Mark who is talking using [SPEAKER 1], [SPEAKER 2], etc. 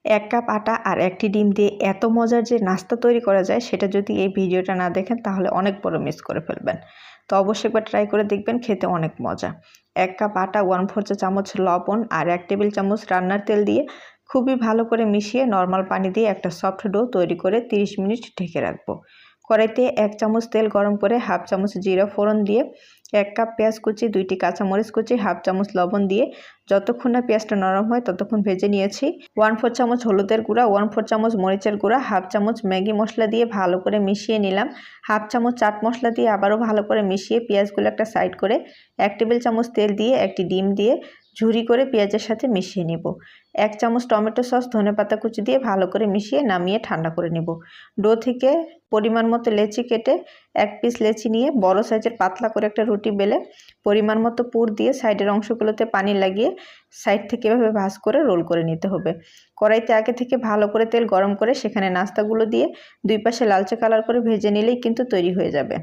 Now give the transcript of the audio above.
[SPEAKER 1] 1 cup আটা আর 1টি ডিম দিয়ে এত মজার যে নাস্তা তৈরি করা যায় সেটা যদি এই ভিডিওটা না দেখেন তাহলে অনেক বড় মিস করে ফেলবেন। তো অবশ্যই একবার ট্রাই করে দেখবেন, খেতে অনেক মজা। 1 কাপ আটা, 1/4 চা চামচ লবণ আর 1 টেবিল চামচ রান্নার তেল দিয়ে খুবই ভালো করে মিশিয়ে নরমাল পানি দিয়ে একটা সফট ডো তৈরি করে 30 মিনিট ঢেকে রাখবো। কড়াইতে 1 চামচ তেল গরম করে হাফ চামচ জিরা ফোড়ন দিয়ে 1 কাপ পেঁয়াজ কুচি, 2টি কাঁচামরিচ কুচি, হাফ চামচ লবণ দিয়ে যতক্ষণ না পেঁয়াজটা নরম হয় ততক্ষণ ভেজে নিয়েছি। 1/4 চামচ হলুদের গুঁড়া, 1/4 চামচ মরিচের গুঁড়া, হাফ চামচ ম্যাগি মশলা দিয়ে ভালো করে মিশিয়ে নিলাম। হাফ চামচ চাট মশলা দিয়ে আবারও ভালো করে মিশিয়ে পেঁয়াজগুলো একটা সাইড করে 1 টেবিল চামচ তেল দিয়ে একটি ডিম দিয়ে ঝুরি করে পেঁয়াজের সাথে মিশিয়ে নিব। 1 চামচ টমেটো সস, ধনেপাতা কুচি দিয়ে ভালো করে মিশিয়ে নামিয়ে ঠান্ডা করে নেব। ডো থেকে পরিমাণ মতো লেচি কেটে 1 পিস লেচি নিয়ে বড় সাইজের পাতলা করে একটা রুটি বেলে পরিমাণ মতো পুর দিয়ে সাইডের অংশগুলোতে পানি লাগিয়ে সাইড থেকে এভাবে ভাঁজ করে রোল করে নিতে হবে। কড়াইতে আগে থেকে ভালো করে তেল গরম করে সেখানে নাস্তাগুলো দিয়ে দুই পাশে লালচে কালার করে ভেজে নিলেই কিন্তু তৈরি হয়ে যাবে।